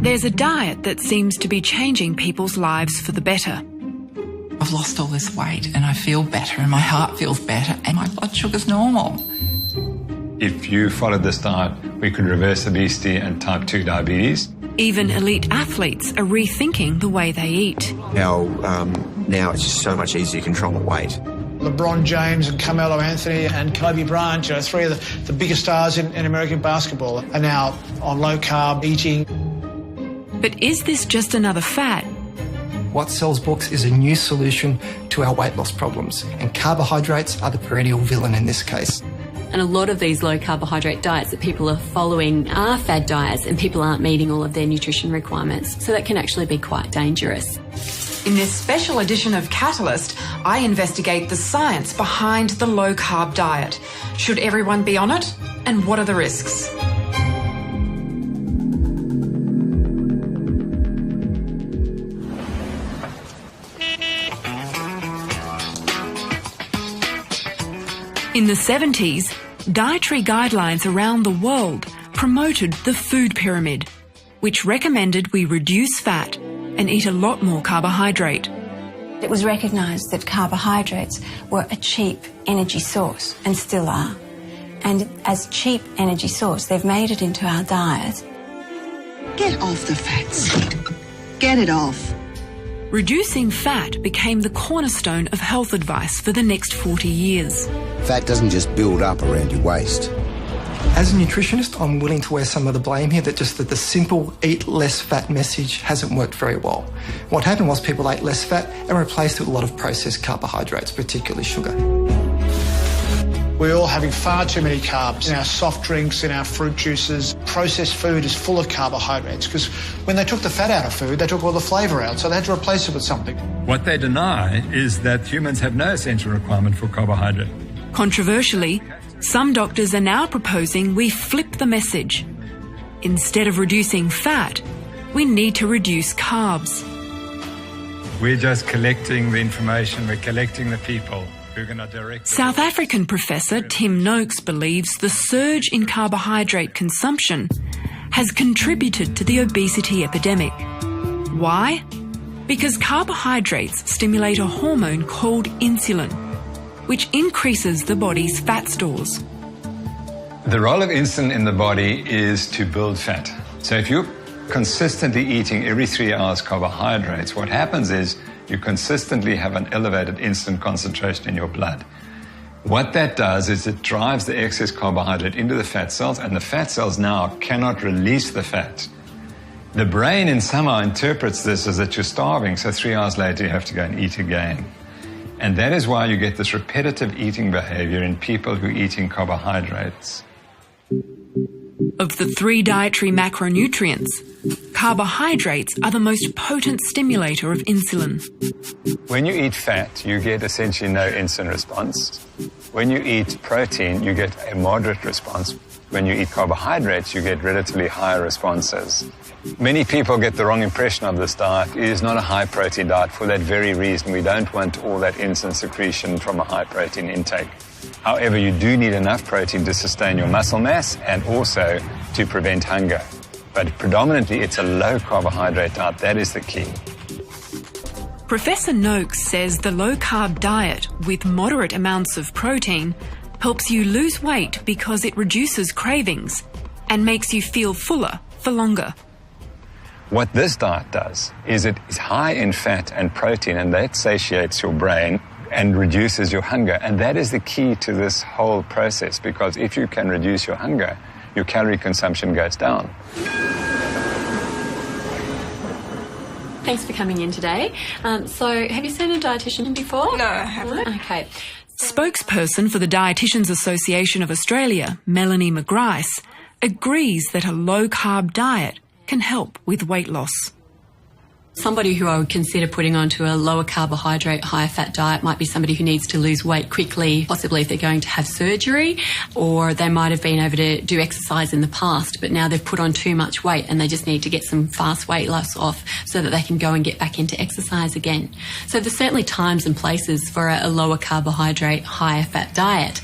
There's a diet that seems to be changing people's lives for the better. I've lost all this weight and I feel better and my heart feels better and my blood sugar's normal. If you followed this diet, we could reverse obesity and type 2 diabetes. Even elite athletes are rethinking the way they eat. Now it's just so much easier to control the weight. LeBron James and Carmelo Anthony and Kobe Bryant, three of the biggest stars in American basketball, are now on low-carb eating. But is this just another fad? What sells books is a new solution to our weight loss problems, and carbohydrates are the perennial villain in this case. And a lot of these low carbohydrate diets that people are following are fad diets, and people aren't meeting all of their nutrition requirements. So that can actually be quite dangerous. In this special edition of Catalyst, I investigate the science behind the low-carb diet. Should everyone be on it? And what are the risks? In the 70s, dietary guidelines around the world promoted the food pyramid, which recommended we reduce fat and eat a lot more carbohydrate. It was recognised that carbohydrates were a cheap energy source, and still are. And as cheap energy source, they've made it into our diet. Get off the fats. Get it off. Reducing fat became the cornerstone of health advice for the next 40 years. Fat doesn't just build up around your waist. As a nutritionist, I'm willing to wear some of the blame here that the simple eat less fat message hasn't worked very well. What happened was people ate less fat and replaced it with a lot of processed carbohydrates, particularly sugar. We're all having far too many carbs in our soft drinks, in our fruit juices. Processed food is full of carbohydrates because when they took the fat out of food, they took all the flavour out, so they had to replace it with something. What they deny is that humans have no essential requirement for carbohydrate. Controversially, some doctors are now proposing we flip the message. Instead of reducing fat, we need to reduce carbs. We're just collecting the information, we're collecting the people who are going to direct... South African professor Tim Noakes believes the surge in carbohydrate consumption has contributed to the obesity epidemic. Why? Because carbohydrates stimulate a hormone called insulin, which increases the body's fat stores. The role of insulin in the body is to build fat. So if you're consistently eating every 3 hours carbohydrates, what happens is you consistently have an elevated insulin concentration in your blood. What that does is it drives the excess carbohydrate into the fat cells, and the fat cells now cannot release the fat. The brain in somehow interprets this as that you're starving, so 3 hours later you have to go and eat again. And that is why you get this repetitive eating behavior in people who are eating carbohydrates. Of the 3 dietary macronutrients, carbohydrates are the most potent stimulator of insulin. When you eat fat, you get essentially no insulin response. When you eat protein, you get a moderate response. When you eat carbohydrates, you get relatively higher responses. Many people get the wrong impression of this diet. It is not a high-protein diet for that very reason. We don't want all that insulin secretion from a high-protein intake. However, you do need enough protein to sustain your muscle mass and also to prevent hunger. But predominantly, it's a low-carbohydrate diet. That is the key. Professor Noakes says the low-carb diet with moderate amounts of protein helps you lose weight because it reduces cravings and makes you feel fuller for longer. What this diet does is it is high in fat and protein, and that satiates your brain and reduces your hunger. And that is the key to this whole process, because if you can reduce your hunger, your calorie consumption goes down. Thanks for coming in today. So, have you seen a dietitian before? No, I haven't. Okay. Spokesperson for the Dietitians Association of Australia, Melanie McGrice, agrees that a low-carb diet can help with weight loss. Somebody who I would consider putting onto a lower carbohydrate, higher fat diet might be somebody who needs to lose weight quickly, possibly if they're going to have surgery, or they might have been able to do exercise in the past, but now they've put on too much weight and they just need to get some fast weight loss off so that they can go and get back into exercise again. So there's certainly times and places for a lower carbohydrate, higher fat diet.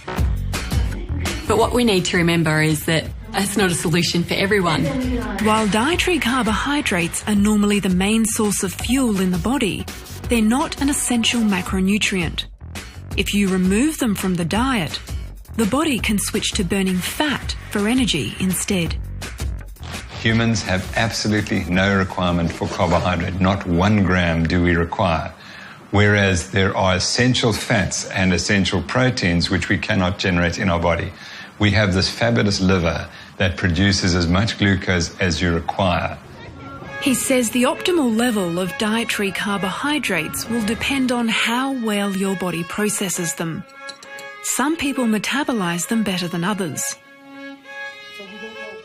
But what we need to remember is that That's not a solution for everyone. While dietary carbohydrates are normally the main source of fuel in the body, they're not an essential macronutrient. If you remove them from the diet, the body can switch to burning fat for energy instead. Humans have absolutely no requirement for carbohydrate. Not 1 gram do we require. Whereas there are essential fats and essential proteins which we cannot generate in our body. We have this fabulous liver that produces as much glucose as you require. He says the optimal level of dietary carbohydrates will depend on how well your body processes them. Some people metabolize them better than others.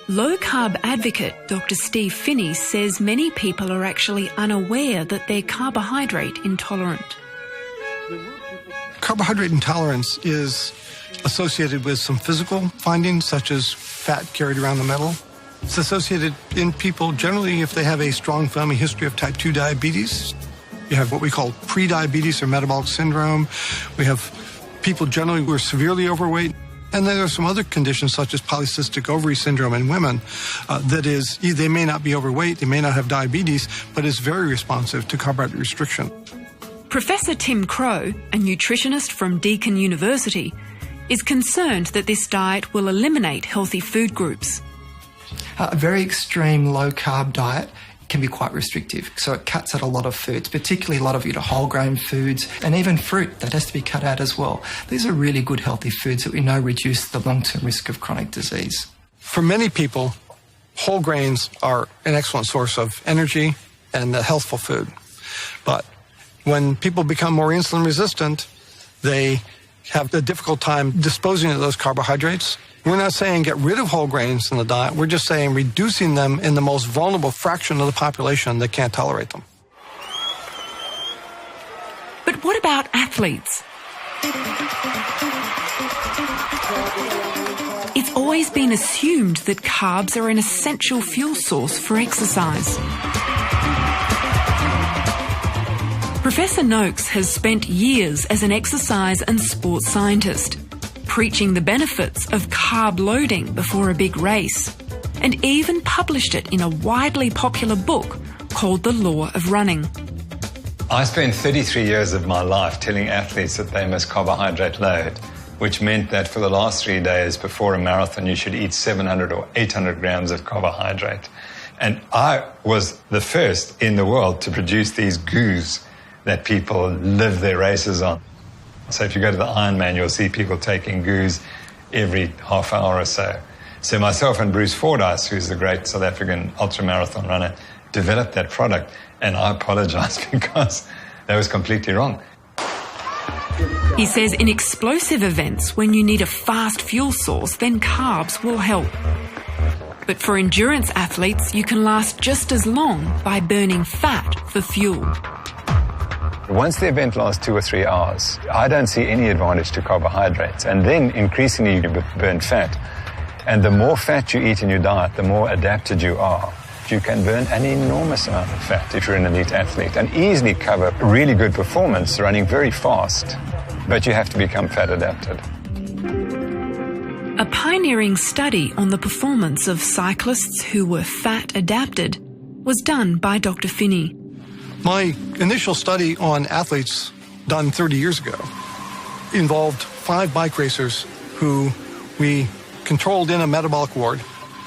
Low-carb advocate Dr. Steve Finney says many people are actually unaware that they're carbohydrate intolerant. Carbohydrate intolerance is associated with some physical findings, such as fat carried around the middle. It's associated in people generally if they have a strong family history of type 2 diabetes. You have what we call pre-diabetes or metabolic syndrome. We have people generally who are severely overweight. And then there are some other conditions such as polycystic ovary syndrome in women that is, they may not be overweight, they may not have diabetes, but is very responsive to carbohydrate restriction. Professor Tim Crowe, a nutritionist from Deakin University, is concerned that this diet will eliminate healthy food groups. A very extreme low-carb diet can be quite restrictive, so it cuts out a lot of foods, particularly a lot of whole grain foods and even fruit that has to be cut out as well. These are really good healthy foods that we know reduce the long-term risk of chronic disease. For many people, whole grains are an excellent source of energy and a healthful food. But when people become more insulin resistant, they have a difficult time disposing of those carbohydrates. We're not saying get rid of whole grains in the diet. We're just saying reducing them in the most vulnerable fraction of the population that can't tolerate them. But what about athletes? It's always been assumed that carbs are an essential fuel source for exercise. Professor Noakes has spent years as an exercise and sports scientist, preaching the benefits of carb loading before a big race, and even published it in a widely popular book called The Law of Running. I spent 33 years of my life telling athletes that they must carbohydrate load, which meant that for the last 3 days before a marathon, you should eat 700 or 800 grams of carbohydrate. And I was the first in the world to produce these goos that people live their races on. So if you go to the Ironman, you'll see people taking goos every half hour or so. So myself and Bruce Fordyce, who's the great South African ultramarathon runner, developed that product. And I apologize because that was completely wrong. He says in explosive events, when you need a fast fuel source, then carbs will help. But for endurance athletes, you can last just as long by burning fat for fuel. Once the event lasts 2 or 3 hours, I don't see any advantage to carbohydrates. And then increasingly you burn fat. And the more fat you eat in your diet, the more adapted you are. You can burn an enormous amount of fat if you're an elite athlete and easily cover really good performance running very fast. But you have to become fat adapted. A pioneering study on the performance of cyclists who were fat adapted was done by Dr. Finney. My initial study on athletes done 30 years ago involved 5 bike racers who we controlled in a metabolic ward,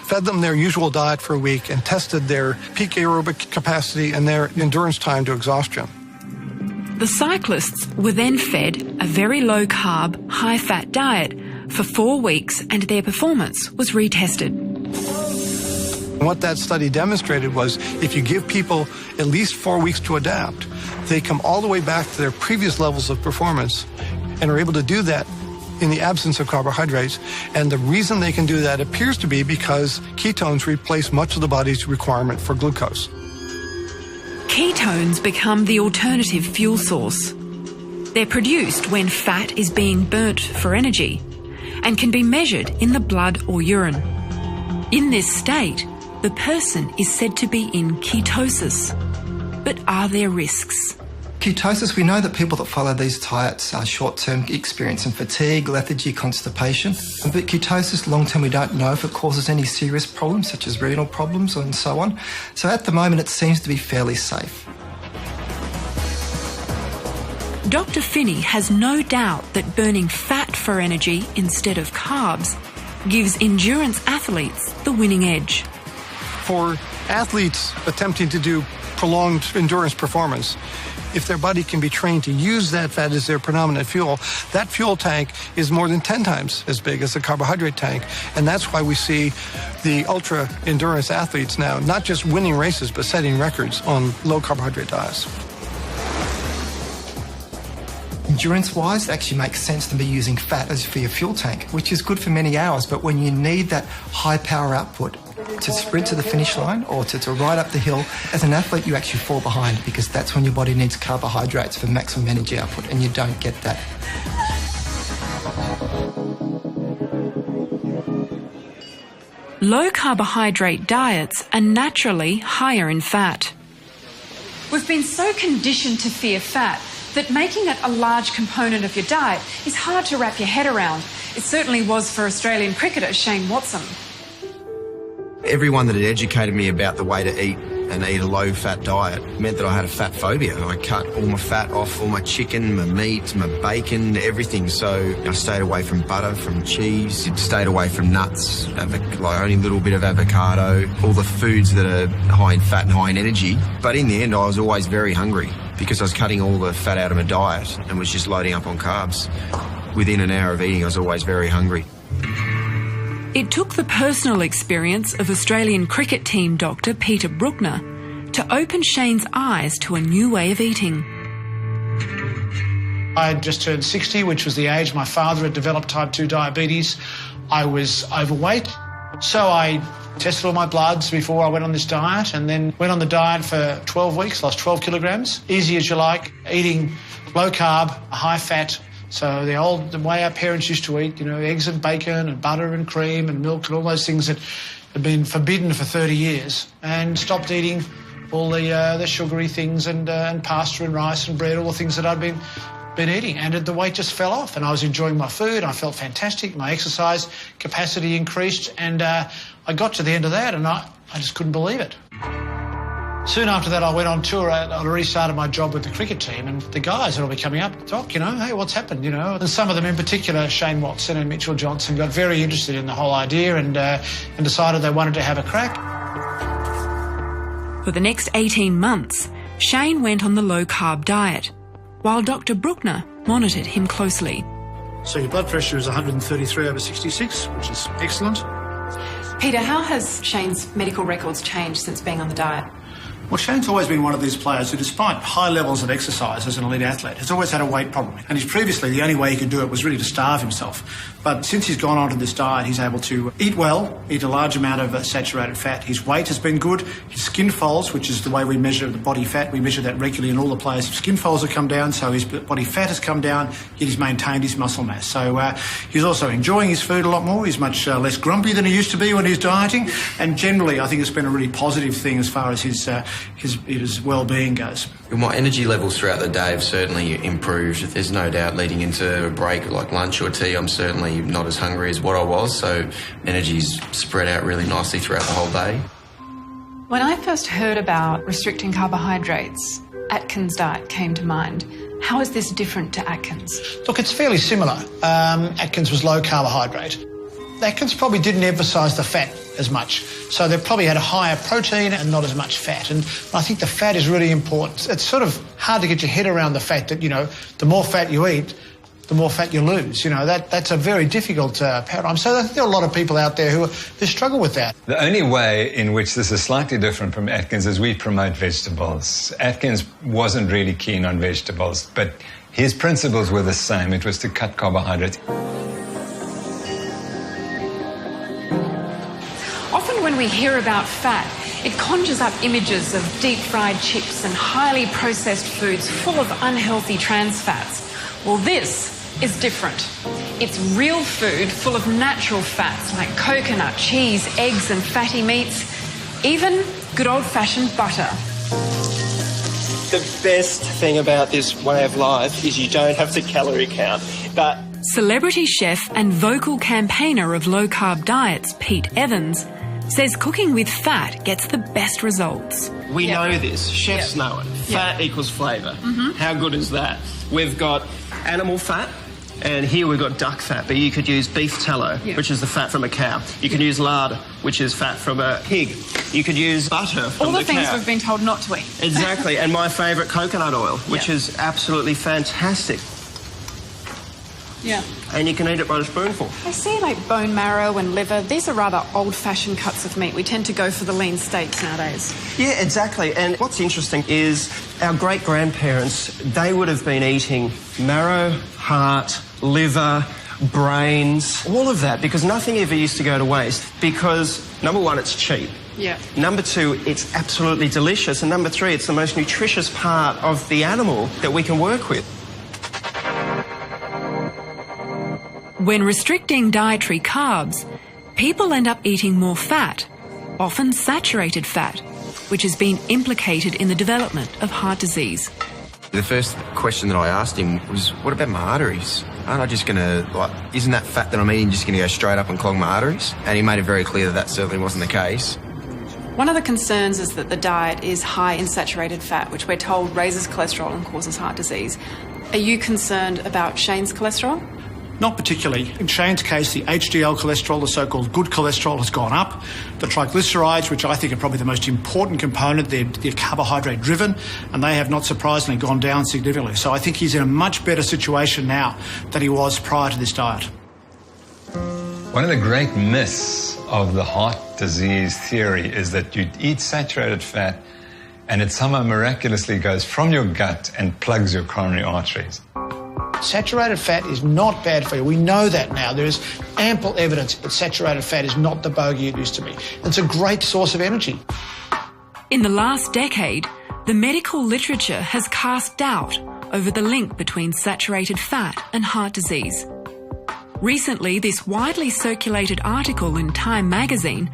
fed them their usual diet for a week, and tested their peak aerobic capacity and their endurance time to exhaustion. The cyclists were then fed a very low-carb, high-fat diet for 4 weeks, and their performance was retested. What that study demonstrated was if you give people at least 4 weeks to adapt, they come all the way back to their previous levels of performance and are able to do that in the absence of carbohydrates. And the reason they can do that appears to be because ketones replace much of the body's requirement for glucose. Ketones become the alternative fuel source. They're produced when fat is being burnt for energy and can be measured in the blood or urine. In this state, the person is said to be in ketosis. But are there risks? Ketosis, we know that people that follow these diets are short-term experiencing fatigue, lethargy, constipation. But ketosis, long-term, we don't know if it causes any serious problems, such as renal problems and so on. So at the moment, it seems to be fairly safe. Dr. Finney has no doubt that burning fat for energy instead of carbs gives endurance athletes the winning edge. For athletes attempting to do prolonged endurance performance, if their body can be trained to use that fat as their predominant fuel, that fuel tank is more than 10 times as big as the carbohydrate tank. And that's why we see the ultra-endurance athletes now not just winning races, but setting records on low-carbohydrate diets. Endurance-wise, it actually makes sense to be using fat as for your fuel tank, which is good for many hours. But when you need that high power output to sprint to the finish line or to ride up the hill, as an athlete, you actually fall behind because that's when your body needs carbohydrates for maximum energy output, and you don't get that. Low carbohydrate diets are naturally higher in fat. We've been so conditioned to fear fat that making it a large component of your diet is hard to wrap your head around. It certainly was for Australian cricketer Shane Watson. Everyone that had educated me about the way to eat and eat a low-fat diet meant that I had a fat phobia. I cut all my fat off, all my chicken, my meat, my bacon, everything. So I stayed away from butter, from cheese, stayed away from nuts, like only a little bit of avocado, all the foods that are high in fat and high in energy. But in the end, I was always very hungry because I was cutting all the fat out of my diet and was just loading up on carbs. Within an hour of eating, I was always very hungry. It took the personal experience of Australian cricket team doctor Peter Bruckner to open Shane's eyes to a new way of eating. I had just turned 60, which was the age my father had developed type 2 diabetes. I was overweight, so I tested all my bloods before I went on this diet and then went on the diet for 12 weeks, lost 12 kilograms. Easy as you like, eating low carb, high fat. So the way our parents used to eat, eggs and bacon and butter and cream and milk and all those things that had been forbidden for 30 years, and stopped eating all the sugary things and pasta and rice and bread, all the things that I'd been eating. And the weight just fell off and I was enjoying my food. I felt fantastic. My exercise capacity increased, and I got to the end of that and I just couldn't believe it. Soon after that, I went on tour. I'd already started my job with the cricket team, and the guys would all be coming up, Doc, hey, what's happened, And some of them in particular, Shane Watson and Mitchell Johnson, got very interested in the whole idea and decided they wanted to have a crack. For the next 18 months, Shane went on the low-carb diet, while Dr. Bruckner monitored him closely. So your blood pressure is 133/66, which is excellent. Peter, how has Shane's medical records changed since being on the diet? Well, Shane's always been one of these players who, despite high levels of exercise as an elite athlete, has always had a weight problem. And previously, the only way he could do it was really to starve himself. But since he's gone onto this diet, he's able to eat well, eat a large amount of saturated fat. His weight has been good. His skin folds, which is the way we measure the body fat, we measure that regularly in all the players. His skin folds have come down, so his body fat has come down, yet he's maintained his muscle mass. So he's also enjoying his food a lot more. He's much less grumpy than he used to be when he was dieting. And generally, I think it's been a really positive thing as far as his well-being goes. My energy levels throughout the day have certainly improved. There's no doubt leading into a break like lunch or tea, I'm certainly not as hungry as what I was, so energy's spread out really nicely throughout the whole day. When I first heard about restricting carbohydrates, Atkins' diet came to mind. How is this different to Atkins? Look, it's fairly similar. Atkins was low carbohydrate. Atkins probably didn't emphasise the fat as much. So they probably had a higher protein and not as much fat. And I think the fat is really important. It's sort of hard to get your head around the fact that, the more fat you eat, the more fat you lose. That's a very difficult paradigm. So I think there are a lot of people out there who struggle with that. The only way in which this is slightly different from Atkins is we promote vegetables. Atkins wasn't really keen on vegetables, but his principles were the same. It was to cut carbohydrates. Often when we hear about fat, it conjures up images of deep-fried chips and highly processed foods full of unhealthy trans fats. Well, this is different. It's real food full of natural fats like coconut, cheese, eggs and fatty meats, even good old-fashioned butter. The best thing about this way of life is you don't have to calorie count. But celebrity chef and vocal campaigner of low-carb diets, Pete Evans, says cooking with fat gets the best results. we know this. Chefs know it. Fat equals flavour. How good is that? We've got animal fat. And here we've got duck fat, but you could use beef tallow, which is the fat from a cow. You can use lard, which is fat from a pig. You could use butter from all the things cow. we've been told not to eat. Exactly, and my favourite, coconut oil, which is absolutely fantastic. Yeah. And you can eat it by the spoonful. I see like bone marrow and liver. These are rather old-fashioned cuts of meat. We tend to go for the lean steaks nowadays. Yeah, exactly. And what's interesting is our great-grandparents, they would have been eating marrow, heart, liver, brains, all of that, because nothing ever used to go to waste. Because, number one, it's cheap. Yeah. Number two, it's absolutely delicious. And number three, it's the most nutritious part of the animal that we can work with. When restricting dietary carbs, people end up eating more fat, often saturated fat, which has been implicated in the development of heart disease. The first question that I asked him was, what about my arteries? Aren't I just going to, isn't that fat that I'm eating just going to go straight up and clog my arteries? And he made it very clear that that certainly wasn't the case. One of the concerns is that the diet is high in saturated fat, which we're told raises cholesterol and causes heart disease. Are you concerned about Shane's cholesterol? Not particularly. In Shane's case, the HDL cholesterol, the so-called good cholesterol, has gone up. The triglycerides, which I think are probably the most important component, they're carbohydrate-driven, and they have not surprisingly gone down significantly. So I think he's in a much better situation now than he was prior to this diet. One of the great myths of the heart disease theory is that you eat saturated fat and it somehow miraculously goes from your gut and plugs your coronary arteries. Saturated fat is not bad for you. We know that now. There is ample evidence that saturated fat is not the bogey it used to be. It's a great source of energy. In the last decade, the medical literature has cast doubt over the link between saturated fat and heart disease. Recently, this widely circulated article in Time magazine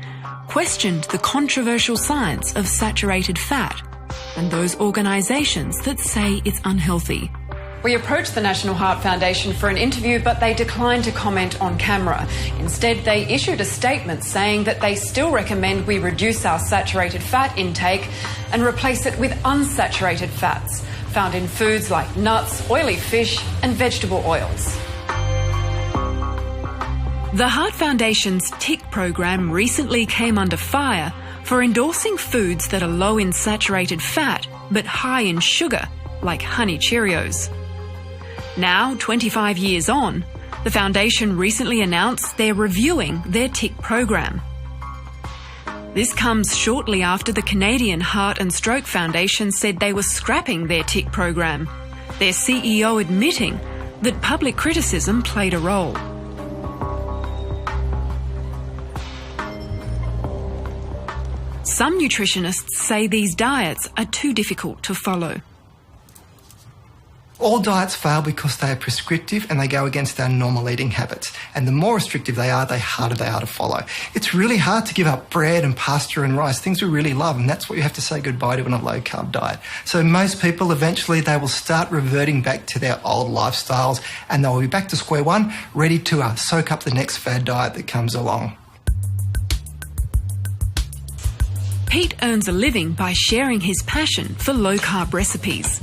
questioned the controversial science of saturated fat and those organisations that say it's unhealthy. We approached the National Heart Foundation for an interview, but they declined to comment on camera. Instead, they issued a statement saying that they still recommend we reduce our saturated fat intake and replace it with unsaturated fats found in foods like nuts, oily fish and vegetable oils. The Heart Foundation's TIC program recently came under fire for endorsing foods that are low in saturated fat but high in sugar, like Honey Cheerios. Now, 25 years on, the foundation recently announced they're reviewing their TIC program. This comes shortly after the Canadian Heart and Stroke Foundation said they were scrapping their TIC program, their CEO admitting that public criticism played a role. Some nutritionists say these diets are too difficult to follow. All diets fail because they are prescriptive and they go against our normal eating habits. And the more restrictive they are, the harder they are to follow. It's really hard to give up bread and pasta and rice, things we really love, and that's what you have to say goodbye to in a low-carb diet. So most people, eventually, they will start reverting back to their old lifestyles and they'll be back to square one, ready to soak up the next fad diet that comes along. Pete earns a living by sharing his passion for low-carb recipes.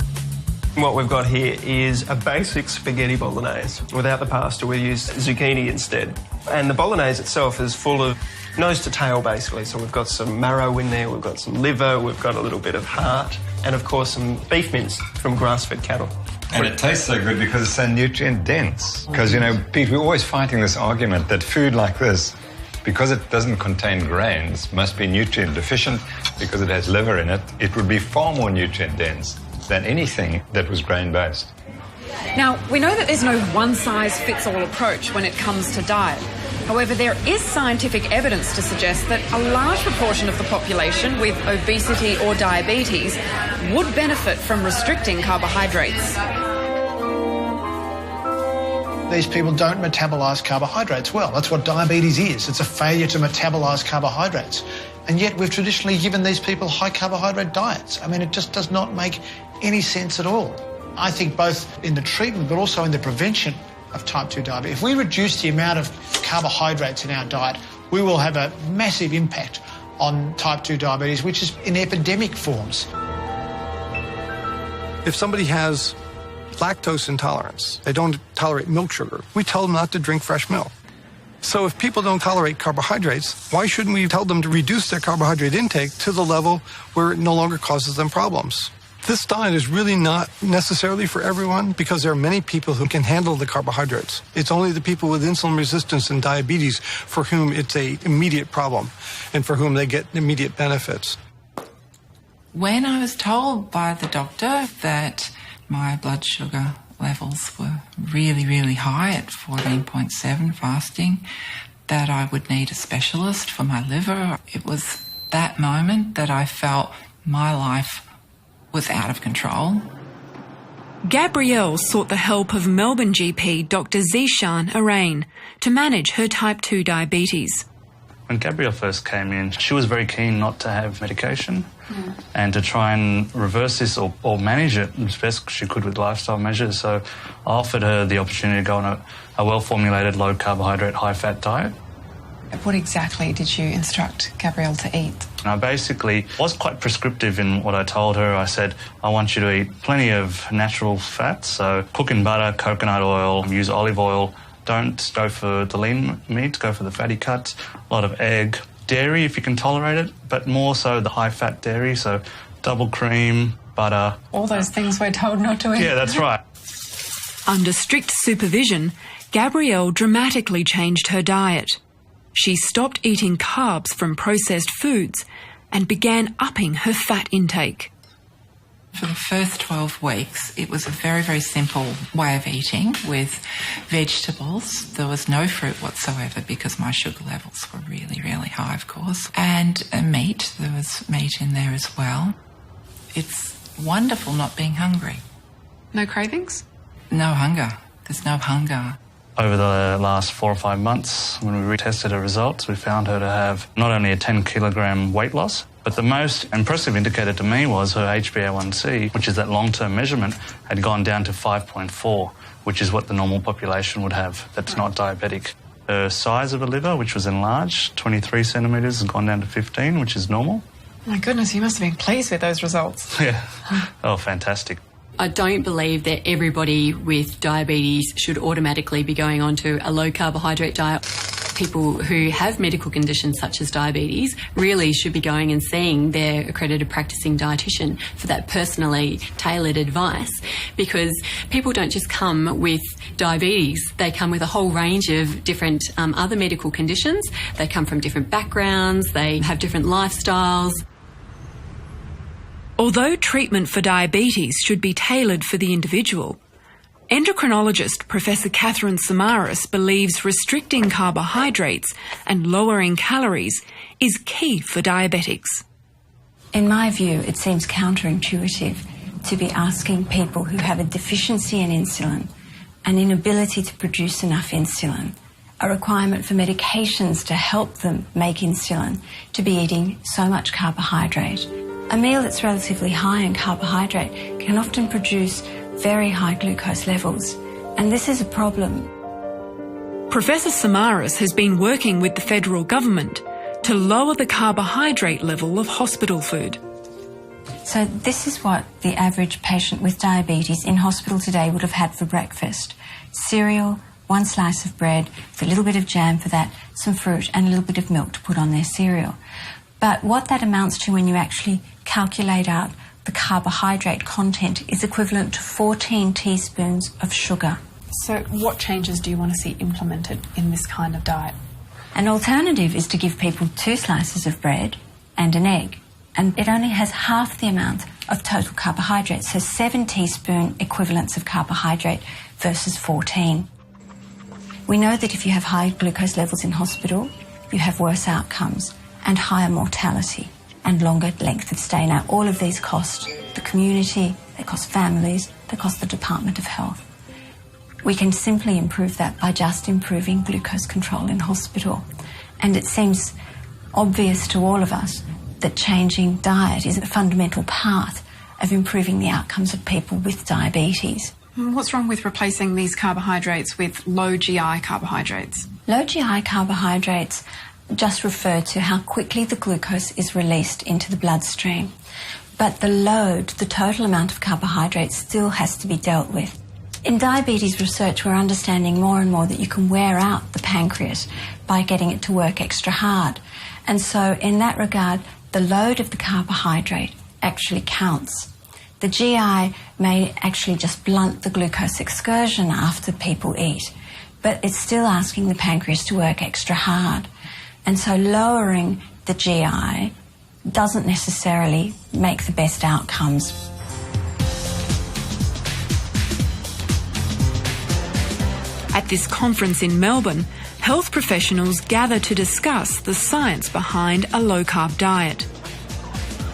What we've got here is a basic spaghetti bolognese. Without the pasta, we use zucchini instead. And the bolognese itself is full of nose to tail, basically. So we've got some marrow in there, we've got some liver, we've got a little bit of heart, and of course some beef mince from grass-fed cattle. And it tastes so good because it's so nutrient dense. Because, you know, Pete, we're always fighting this argument that food like this, because it doesn't contain grains, must be nutrient deficient because it has liver in it. It would be far more nutrient dense than anything that was grain-based. Now, we know that there's no one-size-fits-all approach when it comes to diet. However, there is scientific evidence to suggest that a large proportion of the population with obesity or diabetes would benefit from restricting carbohydrates. These people don't metabolise carbohydrates well. That's what diabetes is. It's a failure to metabolise carbohydrates. And yet we've traditionally given these people high carbohydrate diets. I mean, it just does not make any sense at all. I think both in the treatment but also in the prevention of type 2 diabetes, if we reduce the amount of carbohydrates in our diet, we will have a massive impact on type 2 diabetes, which is in epidemic forms. If somebody has lactose intolerance, they don't tolerate milk sugar, we tell them not to drink fresh milk. So if people don't tolerate carbohydrates, why shouldn't we tell them to reduce their carbohydrate intake to the level where it no longer causes them problems? This diet is really not necessarily for everyone because there are many people who can handle the carbohydrates. It's only the people with insulin resistance and diabetes for whom it's an immediate problem and for whom they get immediate benefits. When I was told by the doctor that my blood sugar levels were really, really high at 14.7 fasting, that I would need a specialist for my liver, it was that moment that I felt my life was out of control. Gabrielle sought the help of Melbourne GP Dr Zishan Arain to manage her type 2 diabetes. When Gabrielle first came in, she was very keen not to have medication and to try and reverse this or manage it as best she could with lifestyle measures. So I offered her the opportunity to go on a well-formulated, low-carbohydrate, high-fat diet. What exactly did you instruct Gabrielle to eat? I basically was quite prescriptive in what I told her. I said, I want you to eat plenty of natural fats, so cook in butter, coconut oil, use olive oil. Don't go for the lean meat, go for the fatty cuts, a lot of egg, dairy if you can tolerate it, but more so the high-fat dairy, so double cream, butter. All those things we're told not to eat. Yeah, that's right. Under strict supervision, Gabrielle dramatically changed her diet. She stopped eating carbs from processed foods and began upping her fat intake. For the first 12 weeks, it was a very, very simple way of eating with vegetables. There was no fruit whatsoever because my sugar levels were really, really high, of course. And meat, there was meat in there as well. It's wonderful not being hungry. No cravings? No hunger. There's no hunger. Over the last 4 or 5 months, when we retested her results, we found her to have not only a 10-kilogram weight loss, but the most impressive indicator to me was her HbA1c, which is that long-term measurement, had gone down to 5.4, which is what the normal population would have that's not diabetic. Her size of her liver, which was enlarged, 23 centimetres, has gone down to 15, which is normal. My goodness, you must have been pleased with those results. Yeah. Oh, fantastic. I don't believe that everybody with diabetes should automatically be going on to a low-carbohydrate diet. People who have medical conditions such as diabetes really should be going and seeing their accredited practicing dietitian for that personally tailored advice, because people don't just come with diabetes, they come with a whole range of different other medical conditions. They come from different backgrounds, they have different lifestyles. Although treatment for diabetes should be tailored for the individual, endocrinologist Professor Catherine Samaras believes restricting carbohydrates and lowering calories is key for diabetics. In my view, it seems counterintuitive to be asking people who have a deficiency in insulin, an inability to produce enough insulin, a requirement for medications to help them make insulin, to be eating so much carbohydrate. A meal that's relatively high in carbohydrate can often produce very high glucose levels, and this is a problem. Professor Samaras has been working with the federal government to lower the carbohydrate level of hospital food. So this is what the average patient with diabetes in hospital today would have had for breakfast. Cereal, 1 slice of bread, with a little bit of jam for that, some fruit and a little bit of milk to put on their cereal. But what that amounts to when you actually calculate out the carbohydrate content is equivalent to 14 teaspoons of sugar. So what changes do you want to see implemented in this kind of diet? An alternative is to give people 2 slices of bread and an egg, and it only has half the amount of total carbohydrates, so 7 teaspoon equivalents of carbohydrate versus 14. We know that if you have high glucose levels in hospital, you have worse outcomes and higher mortality and longer length of stay. Now, all of these cost the community, they cost families, they cost the Department of Health. We can simply improve that by just improving glucose control in hospital. And it seems obvious to all of us that changing diet is a fundamental part of improving the outcomes of people with diabetes. What's wrong with replacing these carbohydrates with low GI carbohydrates? Low GI carbohydrates just refer to how quickly the glucose is released into the bloodstream. But the load, the total amount of carbohydrates, still has to be dealt with. In diabetes research, we're understanding more and more that you can wear out the pancreas by getting it to work extra hard. And so in that regard, the load of the carbohydrate actually counts. The GI may actually just blunt the glucose excursion after people eat, but it's still asking the pancreas to work extra hard. And so lowering the GI doesn't necessarily make the best outcomes. At this conference in Melbourne, health professionals gather to discuss the science behind a low-carb diet.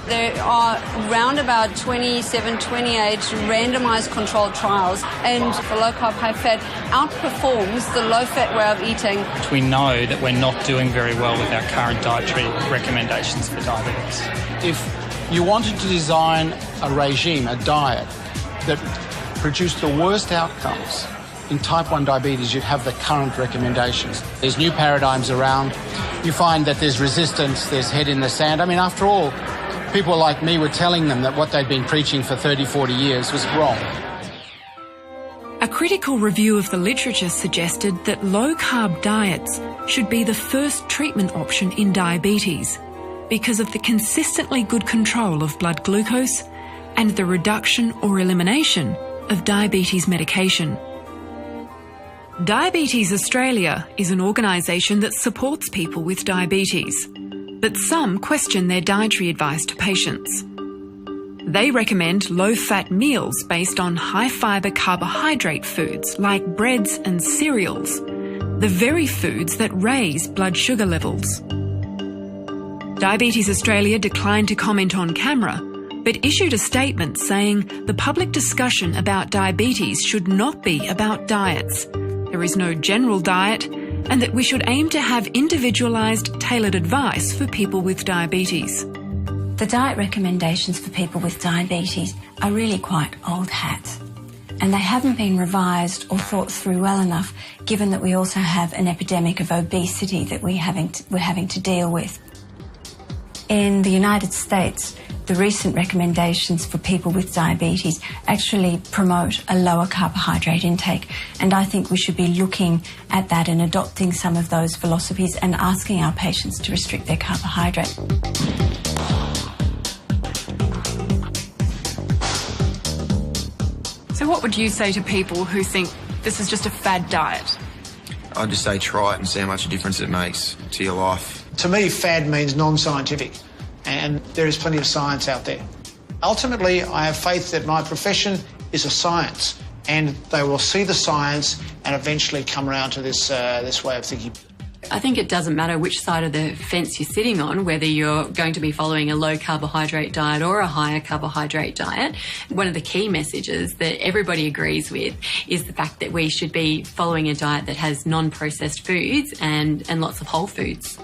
There are around about 27, 28 randomised controlled trials, and the low-carb, high-fat outperforms the low-fat way of eating. We know that we're not doing very well with our current dietary recommendations for diabetes. If you wanted to design a regime, a diet, that produced the worst outcomes in type 1 diabetes, you'd have the current recommendations. There's new paradigms around. You find that there's resistance, there's head in the sand. I mean, after all, people like me were telling them that what they'd been preaching for 30, 40 years was wrong. A critical review of the literature suggested that low-carb diets should be the first treatment option in diabetes because of the consistently good control of blood glucose and the reduction or elimination of diabetes medication. Diabetes Australia is an organisation that supports people with diabetes, but some question their dietary advice to patients. They recommend low-fat meals based on high-fibre carbohydrate foods like breads and cereals, the very foods that raise blood sugar levels. Diabetes Australia declined to comment on camera, but issued a statement saying the public discussion about diabetes should not be about diets. There is no general diet, and that we should aim to have individualised, tailored advice for people with diabetes. The diet recommendations for people with diabetes are really quite old hat, and they haven't been revised or thought through well enough, given that we also have an epidemic of obesity that we're having to deal with. In the United States, the recent recommendations for people with diabetes actually promote a lower carbohydrate intake, and I think we should be looking at that and adopting some of those philosophies and asking our patients to restrict their carbohydrate. So what would you say to people who think this is just a fad diet? I'd just say try it and see how much difference it makes to your life. To me, fad means non-scientific, and there is plenty of science out there. Ultimately, I have faith that my profession is a science, and they will see the science and eventually come around to this way of thinking. I think it doesn't matter which side of the fence you're sitting on, whether you're going to be following a low carbohydrate diet or a higher carbohydrate diet. One of the key messages that everybody agrees with is the fact that we should be following a diet that has non-processed foods and lots of whole foods.